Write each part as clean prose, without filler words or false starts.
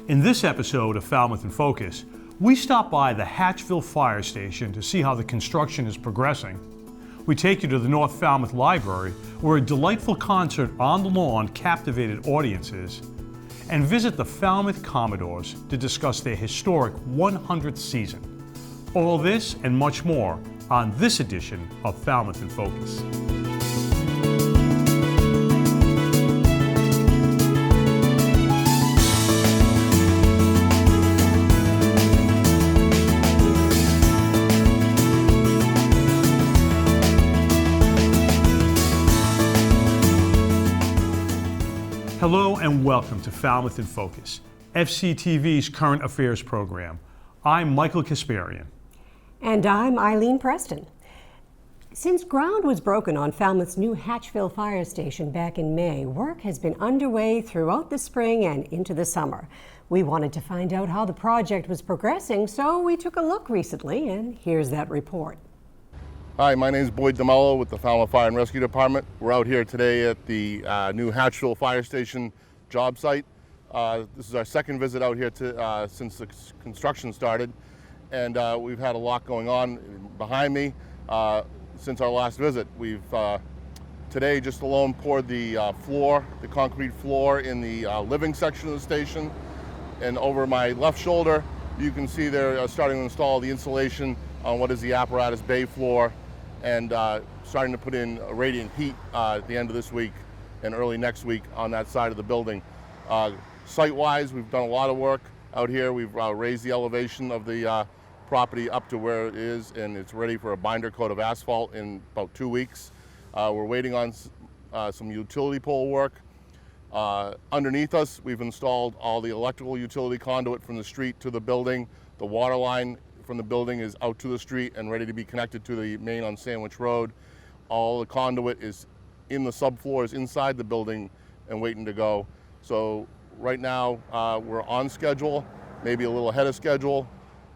In this episode of Falmouth in Focus, we stop by the Hatchville Fire Station to see how the construction is progressing. We take you to the North Falmouth Library, where a delightful concert on the lawn captivated audiences, and visit the Falmouth Commodores to discuss their historic 100th season. All this and much more on this edition of Falmouth in Focus. Hello and welcome to Falmouth in Focus, FCTV's current affairs program. I'm Michael Kasparian. And I'm Eileen Preston. Since ground was broken on Falmouth's new Hatchville Fire Station back in May, work has been underway throughout the spring and into the summer. We wanted to find out how the project was progressing, so we took a look recently, and here's that report. Hi, my name is Boyd DeMello with the Falmouth Fire and Rescue Department. We're out here today at the new Hatchville Fire Station job site. This is our second visit out here since the construction started, and we've had a lot going on behind me since our last visit. We've today just alone poured the concrete floor in the living section of the station, and over my left shoulder you can see they're starting to install the insulation on what is the apparatus bay floor, and starting to put in radiant heat at the end of this week and early next week on that side of the building. Site-wise, we've done a lot of work out here. We've raised the elevation of the property up to where it is, and it's ready for a binder coat of asphalt in about 2 weeks. We're waiting on some utility pole work. Underneath us, we've installed all the electrical utility conduit from the street to the building. The water line from the building is out to the street and ready to be connected to the main on Sandwich Road. All the conduit is in the subfloors inside the building and waiting to go. So right now we're on schedule, maybe a little ahead of schedule,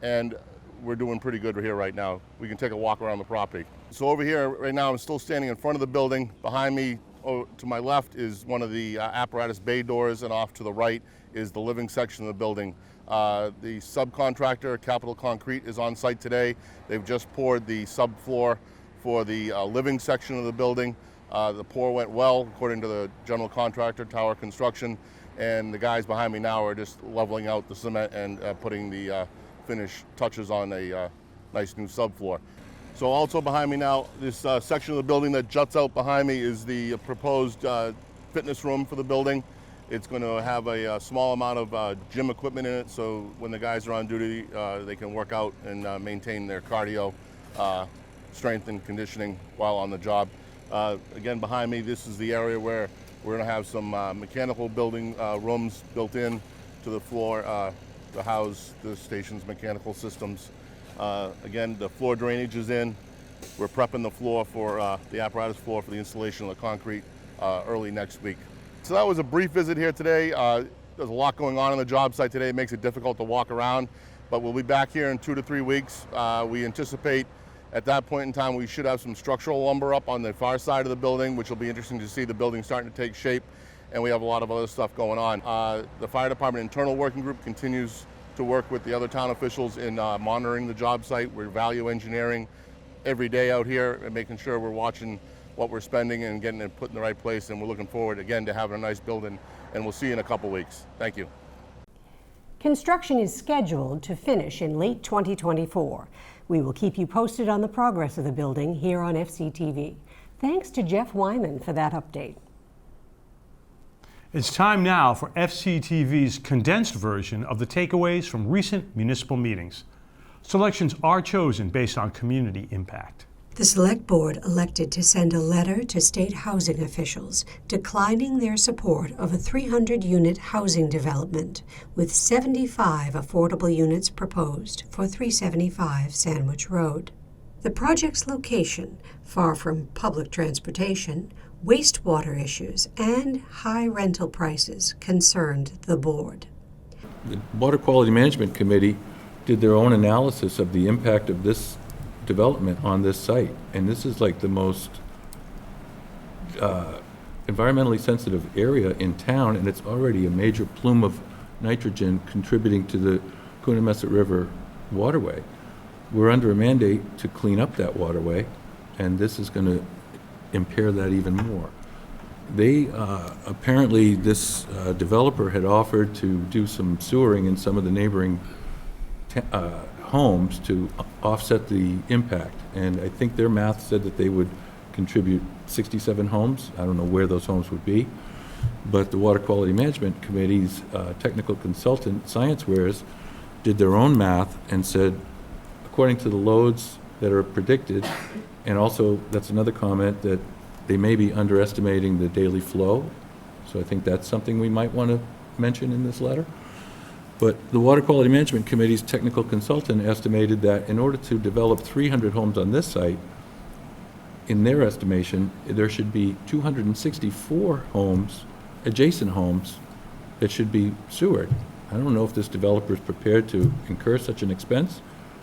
and we're doing pretty good here right now. We can take a walk around the property. So over here right now I'm still standing in front of the building. Behind me to my left is one of the apparatus bay doors, and off to the right is the living section of the building. The subcontractor, Capital Concrete, is on site today. They've just poured the subfloor for the living section of the building. The pour went well, according to the general contractor, Tower Construction, and the guys behind me now are just leveling out the cement and putting the finish touches on a nice new subfloor. So also behind me now, this section of the building that juts out behind me is the proposed fitness room for the building. It's going to have a small amount of gym equipment in it, so when the guys are on duty, they can work out and maintain their cardio, strength and conditioning while on the job. Again, behind me, this is the area where we're going to have some mechanical building rooms built in to the floor to house the station's mechanical systems. Again, the floor drainage is in. We're prepping the floor for the apparatus floor for the installation of the concrete early next week. So that was a brief visit here today. There's a lot going on the job site today. It makes it difficult to walk around, but we'll be back here in 2 to 3 weeks. We anticipate at that point in time we should have some structural lumber up on the far side of the building, which will be interesting to see the building starting to take shape, and we have a lot of other stuff going on. The fire department internal working group continues to work with the other town officials in monitoring the job site. We're value engineering every day out here and making sure we're watching what we're spending and getting it put in the right place, and we're looking forward again to having a nice building, and we'll see you in a couple weeks. Thank you. Construction is scheduled to finish in late 2024. We will keep you posted on the progress of the building here on FCTV. Thanks to Jeff Wyman for that update. It's time now for FCTV's condensed version of the takeaways from recent municipal meetings. Selections are chosen based on community impact. The Select Board elected to send a letter to state housing officials declining their support of a 300-unit housing development with 75 affordable units proposed for 375 Sandwich Road. The project's location, far from public transportation, wastewater issues, and high rental prices concerned the board. The Water Quality Management Committee did their own analysis of the impact of this development on this site, and this is like the most environmentally sensitive area in town, and it's already a major plume of nitrogen contributing to the Coonamessett River waterway. We're under a mandate to clean up that waterway, and this is going to impair that even more. They, apparently, this developer had offered to do some sewering in some of the neighboring homes to offset the impact. And I think their math said that they would contribute 67 homes. I don't know where those homes would be. But the Water Quality Management Committee's technical consultant, ScienceWares, did their own math and said, according to the loads that are predicted, and also that's another comment, that they may be underestimating the daily flow. So I think that's something we might want to mention in this letter. But the Water Quality Management Committee's technical consultant estimated that in order to develop 300 homes on this site, in their estimation, there should be 264 homes, adjacent homes, that should be sewered. I don't know if this developer is prepared to incur such an expense,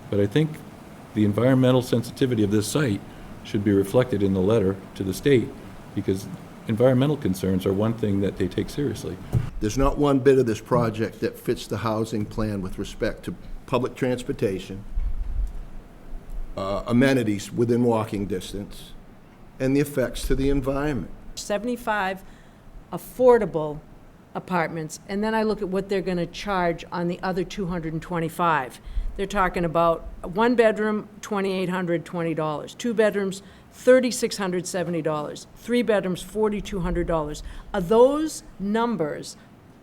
but I think the environmental sensitivity of this site should be reflected in the letter to the state, because environmental concerns are one thing that they take seriously. There's not one bit of this project that fits the housing plan with respect to public transportation, amenities within walking distance, and the effects to the environment. 75 affordable apartments, and then I look at what they're going to charge on the other 225. They're talking about one bedroom, $2,820, two bedrooms, $3,670, three bedrooms, $4,200. Are those numbers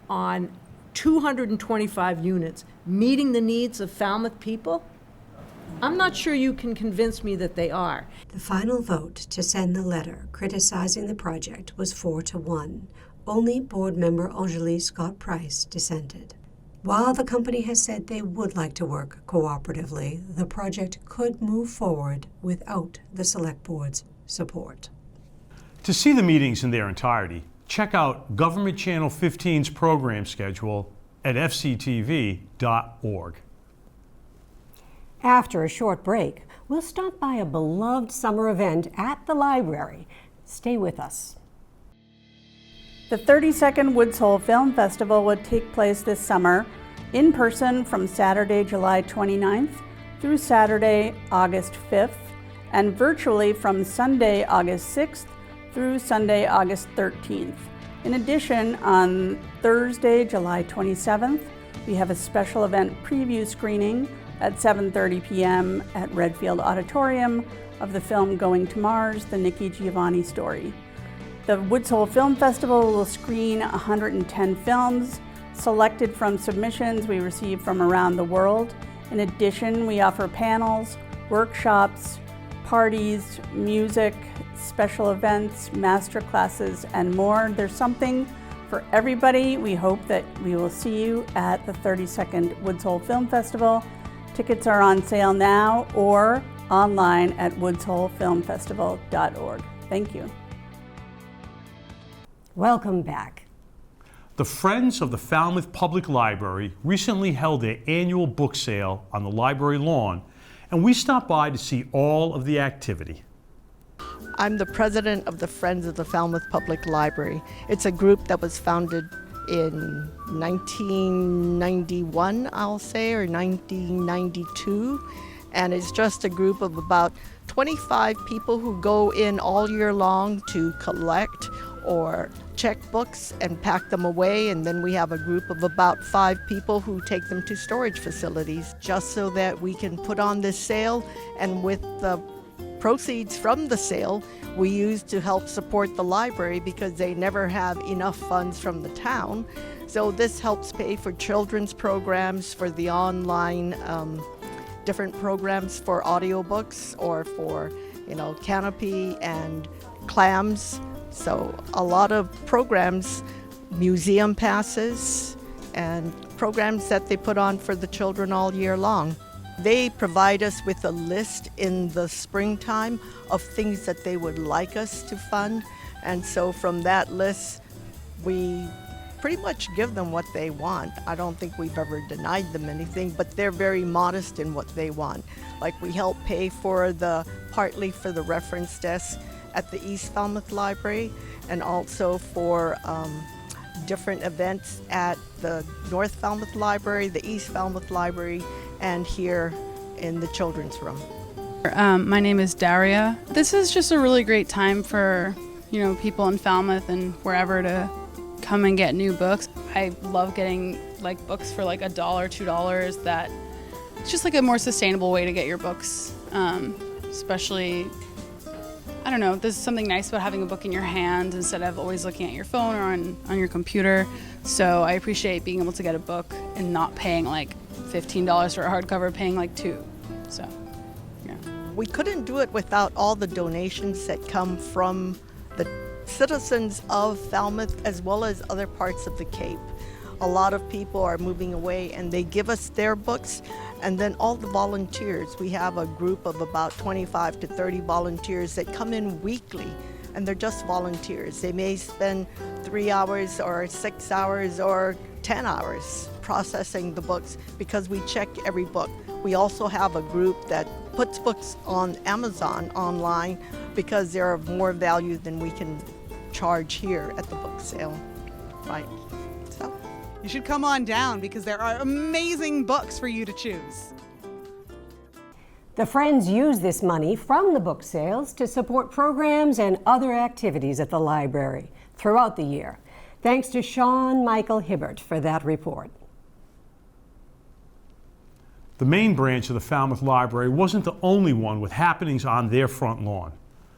on 225 units meeting the needs of Falmouth people? I'm not sure you can convince me that they are. The final vote to send the letter criticizing the project was 4-1. Only board member Angélie Scott-Price dissented. While the company has said they would like to work cooperatively, the project could move forward without the Select Board's support. To see the meetings in their entirety, check out Government Channel 15's program schedule at fctv.org. After a short break, we'll stop by a beloved summer event at the library. Stay with us. The 32nd Woods Hole Film Festival would take place this summer in person from Saturday, July 29th through Saturday, August 5th, and virtually from Sunday, August 6th through Sunday, August 13th. In addition, on Thursday, July 27th, we have a special event preview screening at 7:30 p.m. at Redfield Auditorium of the film Going to Mars, the Nikki Giovanni story. The Woods Hole Film Festival will screen 110 films selected from submissions we received from around the world. In addition, we offer panels, workshops, parties, music, special events, master classes, and more. There's something for everybody. We hope that we will see you at the 32nd Woods Hole Film Festival. Tickets are on sale now or online at woodsholefilmfestival.org. Thank you. Welcome back. The Friends of the Falmouth Public Library recently held their annual book sale on the library lawn, and we stopped by to see all of the activity. I'm the president of the Friends of the Falmouth Public Library. It's a group that was founded in 1991, I'll say, or 1992. And it's just a group of about 25 people who go in all year long to collect or check books and pack them away. And then we have a group of about 5 people who take them to storage facilities just so that we can put on this sale. And with the proceeds from the sale, we use to help support the library because they never have enough funds from the town. So this helps pay for children's programs, for the online different programs for audiobooks, or for, Canopy and clams. So a lot of programs, museum passes, and programs that they put on for the children all year long. They provide us with a list in the springtime of things that they would like us to fund. And so from that list, we pretty much give them what they want. I don't think we've ever denied them anything, but they're very modest in what they want. Like, we help pay for partly for the reference desk at the East Falmouth Library, and also for different events at the North Falmouth Library, the East Falmouth Library, and here in the children's room. My name is Daria. This is just a really great time for, people in Falmouth and wherever to come and get new books. I love getting books for $1, $2 that it's just a more sustainable way to get your books. Especially, I don't know, there's something nice about having a book in your hand instead of always looking at your phone or on your computer. So I appreciate being able to get a book and not paying $15 for a hardcover, paying $2. So, yeah. We couldn't do it without all the donations that come from the citizens of Falmouth as well as other parts of the Cape. A lot of people are moving away and they give us their books, and then all the volunteers. We have a group of about 25 to 30 volunteers that come in weekly, and they're just volunteers. They may spend 3 hours or 6 hours or 10 hours processing the books because we check every book. We also have a group that puts books on Amazon online because they're of more value than we can charge here at the book sale, right? So you should come on down because there are amazing books for you to choose. The Friends use this money from the book sales to support programs and other activities at the library throughout the year. Thanks to Sean Michael Hibbert for that report. The main branch of the Falmouth Library wasn't the only one with happenings on their front lawn.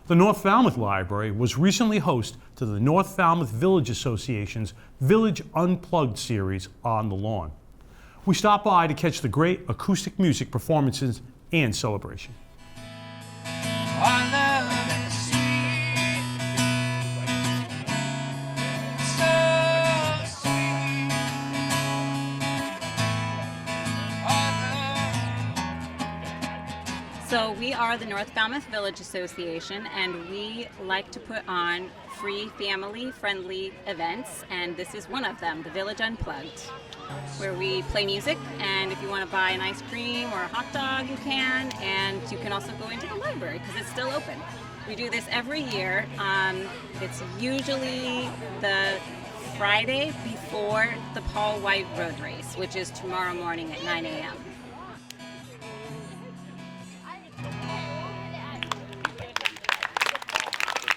The North Falmouth Library was recently host to the North Falmouth Village Association's Village Unplugged series on the lawn. We stopped by to catch the great acoustic music performances and celebration. So we are the North Falmouth Village Association, and we like to put on free family-friendly events, and this is one of them, the Village Unplugged, where we play music, and if you want to buy an ice cream or a hot dog, you can, and you can also go into the library because it's still open. We do this every year. It's usually the Friday before the Paul White Road Race, which is tomorrow morning at 9 a.m.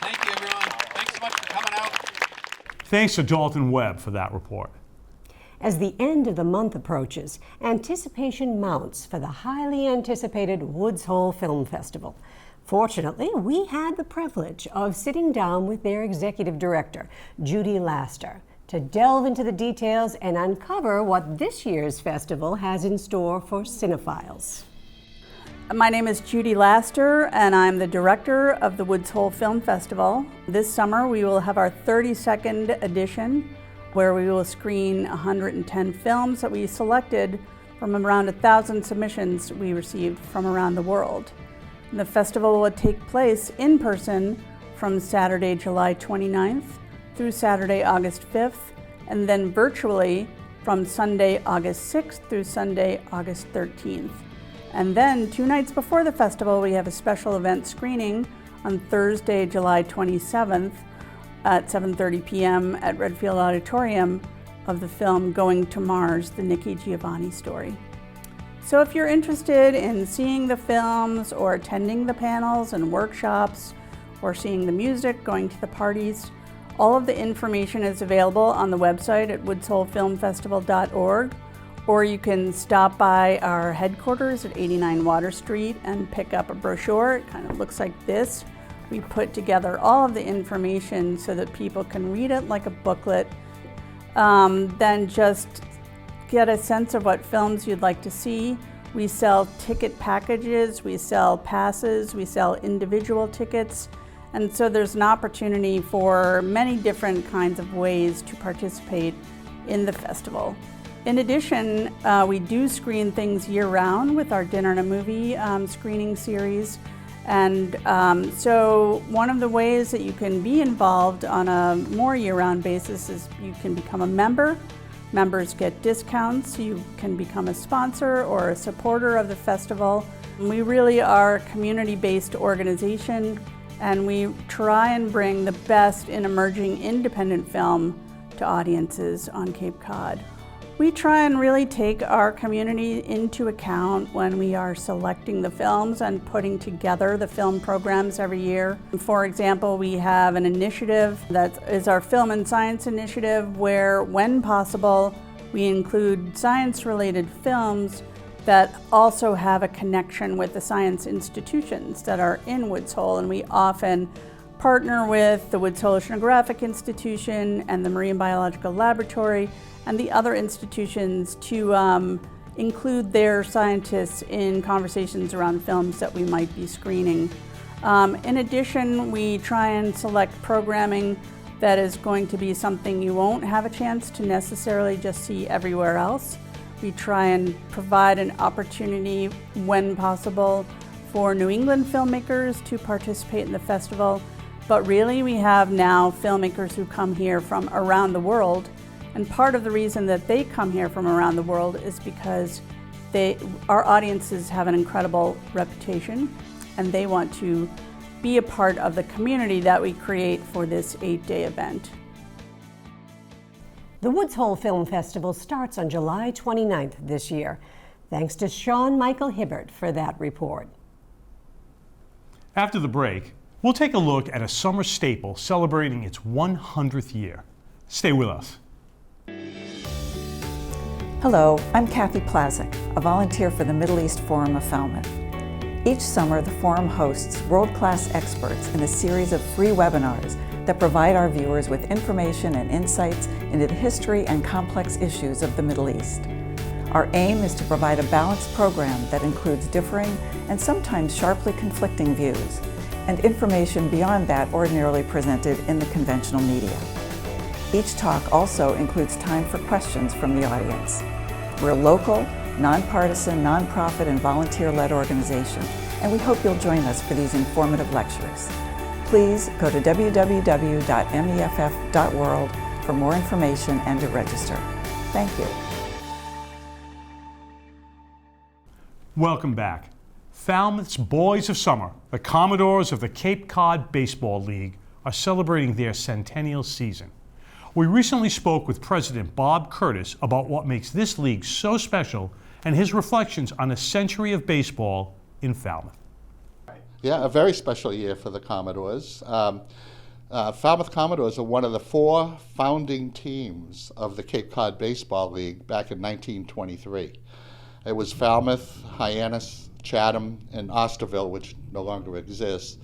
Thank you, everyone. Thanks so much for coming out. Thanks to Dalton Webb for that report. As the end of the month approaches, anticipation mounts for the highly anticipated Woods Hole Film Festival. Fortunately, we had the privilege of sitting down with their executive director, Judy Laster, to delve into the details and uncover what this year's festival has in store for cinephiles. My name is Judy Laster, and I'm the director of the Woods Hole Film Festival. This summer, we will have our 32nd edition, where we will screen 110 films that we selected from around 1,000 submissions we received from around the world. The festival will take place in person from Saturday, July 29th through Saturday, August 5th, and then virtually from Sunday, August 6th through Sunday, August 13th. And then 2 nights before the festival, we have a special event screening on Thursday, July 27th at 7:30 p.m. at Redfield Auditorium of the film Going to Mars, the Nikki Giovanni story. So if you're interested in seeing the films or attending the panels and workshops or seeing the music, going to the parties, all of the information is available on the website at woodsholefilmfestival.org, or you can stop by our headquarters at 89 Water Street and pick up a brochure. It kind of looks like this. We put together all of the information so that people can read it like a booklet, then just get a sense of what films you'd like to see. We sell ticket packages, we sell passes, we sell individual tickets, and so there's an opportunity for many different kinds of ways to participate in the festival. In addition, we do screen things year-round with our Dinner and a Movie screening series. And so one of the ways that you can be involved on a more year-round basis is you can become a member. Members get discounts. You can become a sponsor or a supporter of the festival. We really are a community-based organization, and we try and bring the best in emerging independent film select audiences on Cape Cod. We try and really take our community into account when we are selecting the films and putting together the film programs every year. For example, we have an initiative that is our Film and Science Initiative, where, when possible, we include science-related films that also have a connection with the science institutions that are in Woods Hole, and we often partner with the Woods Hole Oceanographic Institution and the Marine Biological Laboratory and the other institutions to include their scientists in conversations around films that we might be screening. In addition, we try and select programming that is going to be something you won't have a chance to necessarily just see everywhere else. We try and provide an opportunity, when possible, for New England filmmakers to participate in the festival. But really, we have now filmmakers who come here from around the world. And part of the reason that they come here from around the world is because our audiences have an incredible reputation, and they want to be a part of the community that we create for this 8-day event. The Woods Hole Film Festival starts on July 29th this year. Thanks to Sean Michael Hibbert for that report. After the break, we'll take a look at a summer staple celebrating its 100th year. Stay with us. Hello, I'm Kathy Plazik, a volunteer for the Middle East Forum of Falmouth. Each summer, the Forum hosts world-class experts in a series of free webinars that provide our viewers with information and insights into the history and complex issues of the Middle East. Our aim is to provide a balanced program that includes differing and sometimes sharply conflicting views, and information beyond that ordinarily presented in the conventional media. Each talk also includes time for questions from the audience. We're a local, nonpartisan, nonprofit, and volunteer-led organization, and we hope you'll join us for these informative lectures. Please go to www.meff.world for more information and to register. Thank you. Welcome back. Falmouth's Boys of Summer, the Commodores of the Cape Cod Baseball League, are celebrating their centennial season. We recently spoke with President Bob Curtis about what makes this league so special and his reflections on a century of baseball in Falmouth. Yeah, a very special year for the Commodores. Falmouth Commodores are one of the 4 founding teams of the Cape Cod Baseball League back in 1923. It was Falmouth, Hyannis, Chatham, and Osterville, which no longer exists.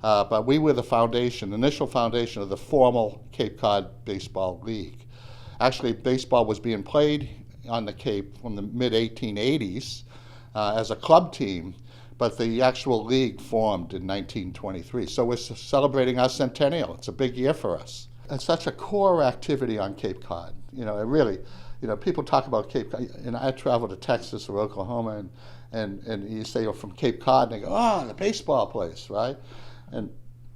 But we were the foundation, initial foundation of the formal Cape Cod Baseball League. Actually, baseball was being played on the Cape from the mid-1880s as a club team, but the actual league formed in 1923. So we're celebrating our centennial. It's a big year for us. It's such a core activity on Cape Cod. You know, it really, you know, people talk about Cape Cod, and I travel to Texas or Oklahoma, and you say you're from Cape Cod, and they go, oh, the baseball place, right? And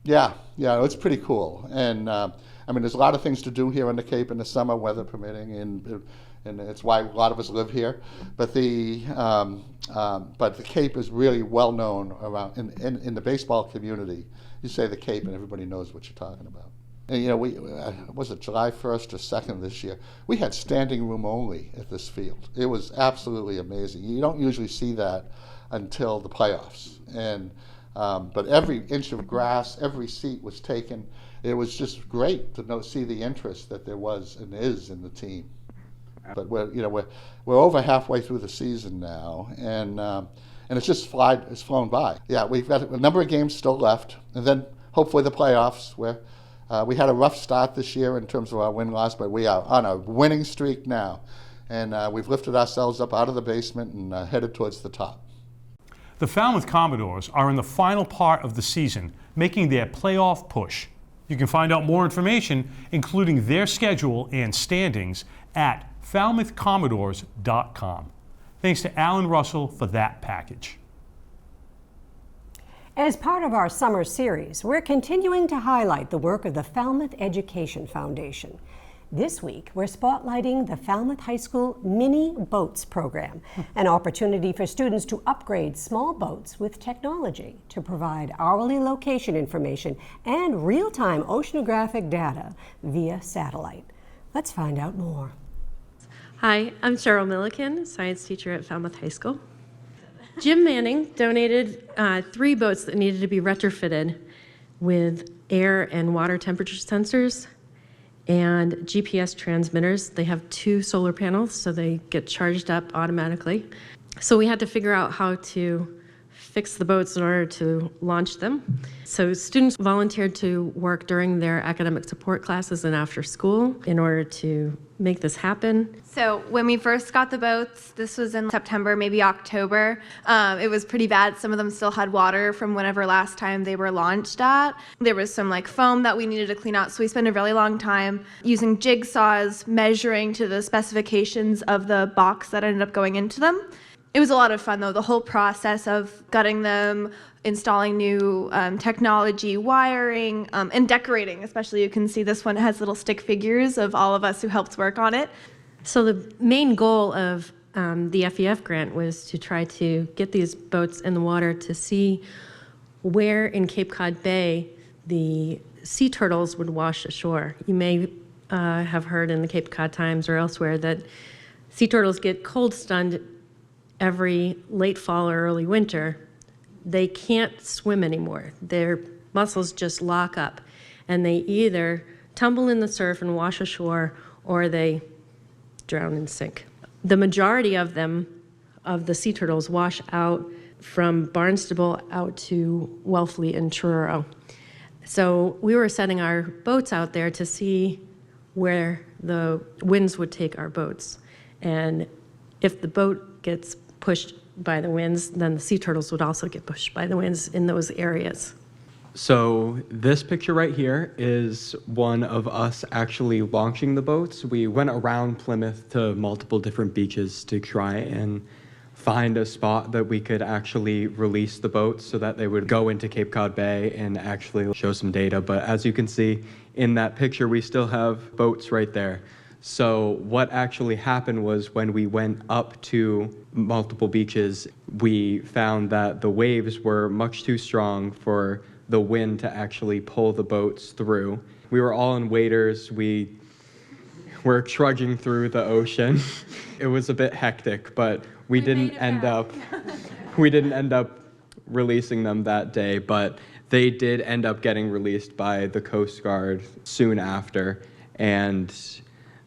yeah, it's pretty cool. And I mean, there's a lot of things to do here on the Cape in the summer, weather permitting, and it's why a lot of us live here. But the Cape is really well known around in the baseball community. You say the Cape, and everybody knows what you're talking about. And you know, was it July 1st or 2nd this year? We had standing room only at this field. It was absolutely amazing. You don't usually see that until the playoffs. But every inch of grass, every seat was taken. It was just great to see the interest that there was and is in the team. But we're over halfway through the season now, and it's just flown by. Yeah, we've got a number of games still left, and then hopefully the playoffs. Where we had a rough start this year in terms of our win-loss, but we are on a winning streak now, and we've lifted ourselves up out of the basement and headed towards the top. The Falmouth Commodores are in the final part of the season, making their playoff push. You can find out more information, including their schedule and standings, at falmouthcommodores.com. Thanks to Alan Russell for that package. As part of our summer series, we're continuing to highlight the work of the Falmouth Education Foundation. This week, we're spotlighting the Falmouth High School Mini Boats program, an opportunity for students to upgrade small boats with technology to provide hourly location information and real-time oceanographic data via satellite. Let's find out more. Hi, I'm Cheryl Milliken, science teacher at Falmouth High School. Jim Manning donated 3 boats that needed to be retrofitted with air and water temperature sensors and GPS transmitters. They have 2 solar panels, so they get charged up automatically. So we had to figure out how to fix the boats in order to launch them. So students volunteered to work during their academic support classes and after school in order to make this happen. So when we first got the boats, this was in September, maybe October, it was pretty bad. Some of them still had water from whenever last time they were launched at. There was some foam that we needed to clean out, so we spent a really long time using jigsaws, measuring to the specifications of the box that ended up going into them. It was a lot of fun, though, the whole process of gutting them, installing new technology, wiring, and decorating. Especially, you can see this one has little stick figures of all of us who helped work on it. So the main goal of the FEF grant was to try to get these boats in the water to see where in Cape Cod Bay the sea turtles would wash ashore. You may have heard in the Cape Cod Times or elsewhere that sea turtles get cold stunned every late fall or early winter. They can't swim anymore. Their muscles just lock up, and they either tumble in the surf and wash ashore, or they drown and sink. The majority of them, of the sea turtles, wash out from Barnstable out to Wellfleet and Truro. So we were setting our boats out there to see where the winds would take our boats. And if the boat gets pushed by the winds, then the sea turtles would also get pushed by the winds in those areas. So this picture right here is one of us actually launching the boats. We went around Plymouth to multiple different beaches to try and find a spot that we could actually release the boats so that they would go into Cape Cod Bay and actually show some data. But as you can see in that picture, we still have boats right there. So what actually happened was when we went up to multiple beaches, we found that the waves were much too strong for the wind to actually pull the boats through. We were all in waders. We were trudging through the ocean. It was a bit hectic, but we didn't end up releasing them that day, but they did end up getting released by the Coast Guard soon after, and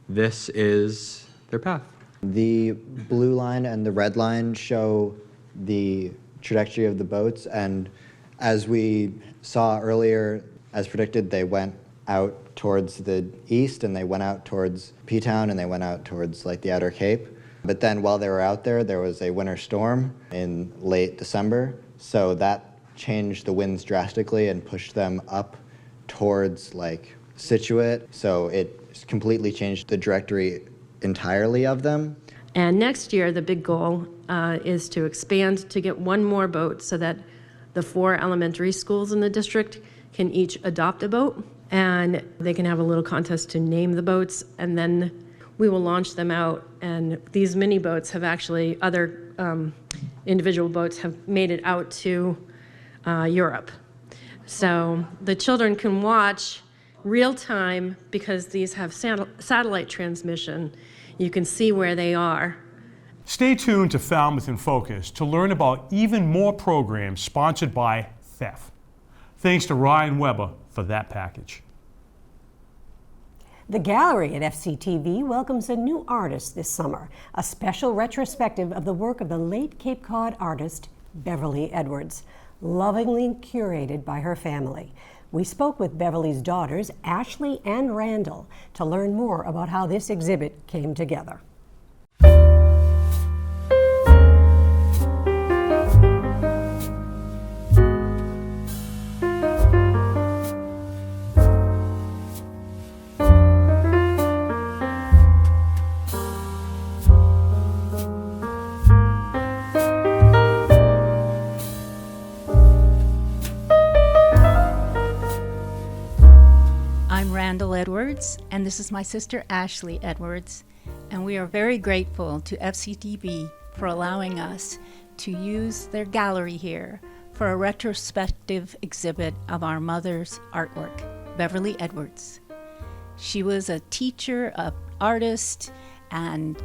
this is their path. The blue line and the red line show the trajectory of the boats, and as we saw earlier, as predicted, they went out towards the east, and they went out towards P-Town, and they went out towards the Outer Cape. But then while they were out there, there was a winter storm in late December, so that changed the winds drastically and pushed them up towards Scituate, so it completely changed the trajectory entirely of them. And next year, the big goal is to expand to get one more boat so that the 4 elementary schools in the district can each adopt a boat, and they can have a little contest to name the boats, and then we will launch them out. And these mini boats have actually, other individual boats have made it out to Europe. So the children can watch real time, because these have satellite transmission. You can see where they are. Stay tuned to Falmouth in Focus to learn about even more programs sponsored by FEF. Thanks to Ryan Weber for that package. The gallery at FCTV welcomes a new artist this summer, a special retrospective of the work of the late Cape Cod artist Beverly Edwards, lovingly curated by her family. We spoke with Beverly's daughters, Ashley and Randall, to learn more about how this exhibit came together. Edwards, and this is my sister Ashley Edwards, and we are very grateful to FCTV for allowing us to use their gallery here for a retrospective exhibit of our mother's artwork, Beverly Edwards. She was a teacher, an artist, and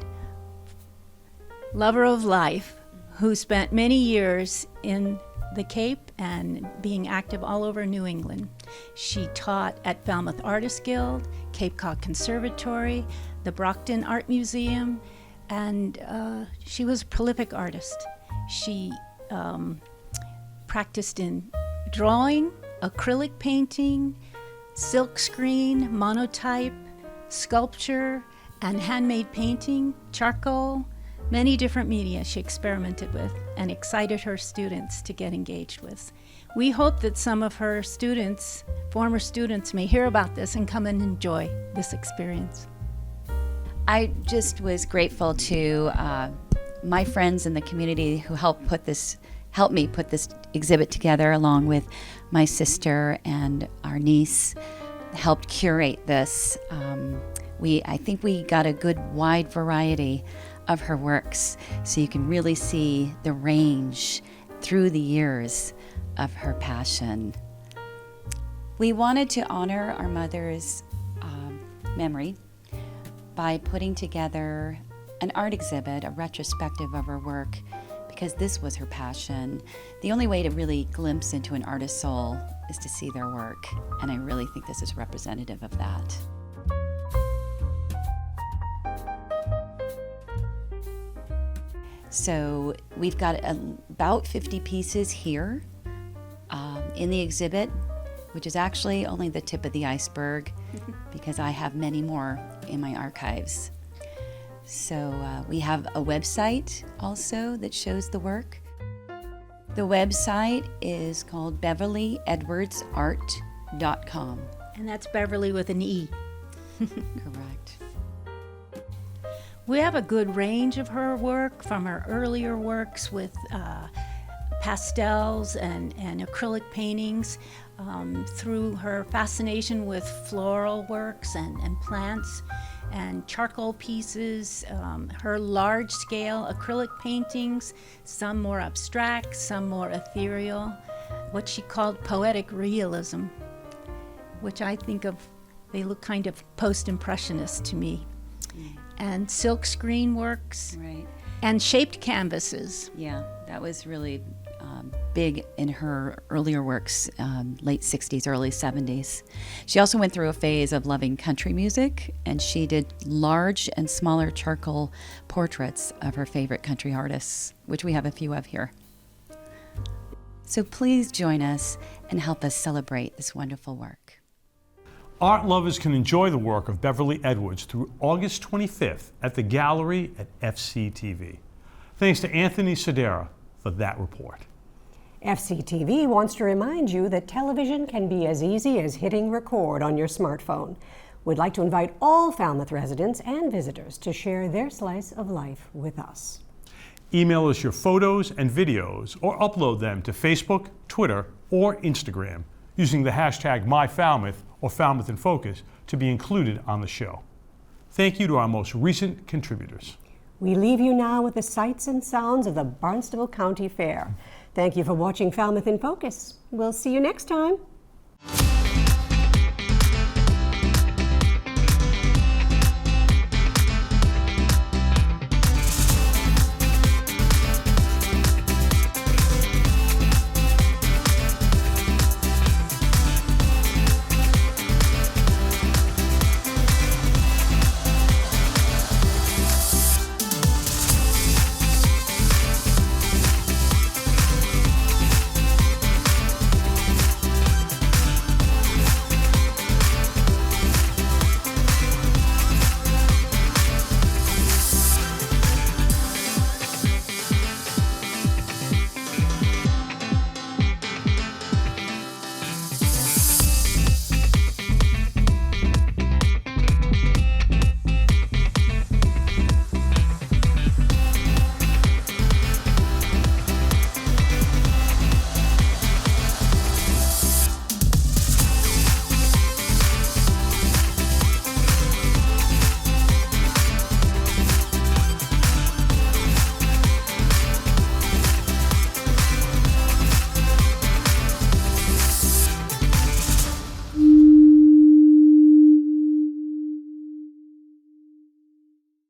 lover of life who spent many years in the Cape and being active all over New England. She taught at Falmouth Artists Guild, Cape Cod Conservatory, the Brockton Art Museum, and she was a prolific artist. She practiced in drawing, acrylic painting, silk screen, monotype, sculpture, and handmade painting, charcoal, many different media she experimented with and excited her students to get engaged with. We hope that some of her students, former students, may hear about this and come and enjoy this experience. I just was grateful to my friends in the community who helped me put this exhibit together, along with my sister and our niece, helped curate this. I think we got a good wide variety of her works, so you can really see the range through the years of her passion. We wanted to honor our mother's memory by putting together an art exhibit, a retrospective of her work, because this was her passion. The only way to really glimpse into an artist's soul is to see their work, and I really think this is representative of that. So we've got about 50 pieces here in the exhibit, which is actually only the tip of the iceberg because I have many more in my archives. So we have a website also that shows the work. The website is called BeverlyEdwardsArt.com. And that's Beverly with an E. Correct. We have a good range of her work, from her earlier works with pastels and acrylic paintings, through her fascination with floral works and plants and charcoal pieces, her large-scale acrylic paintings, some more abstract, some more ethereal, what she called poetic realism, which I think of, they look kind of post-impressionist to me. And silk screen works, right, and shaped canvases. Yeah, that was really big in her earlier works, late 60s, early 70s. She also went through a phase of loving country music, and she did large and smaller charcoal portraits of her favorite country artists, which we have a few of here. So please join us and help us celebrate this wonderful work. Art lovers can enjoy the work of Beverly Edwards through August 25th at the gallery at FCTV. Thanks to Anthony Sedera for that report. FCTV wants to remind you that television can be as easy as hitting record on your smartphone. We'd like to invite all Falmouth residents and visitors to share their slice of life with us. Email us your photos and videos or upload them to Facebook, Twitter, or Instagram using the hashtag MyFalmouth or Falmouth in Focus to be included on the show. Thank you to our most recent contributors. We leave you now with the sights and sounds of the Barnstable County Fair. Thank you for watching Falmouth in Focus. We'll see you next time.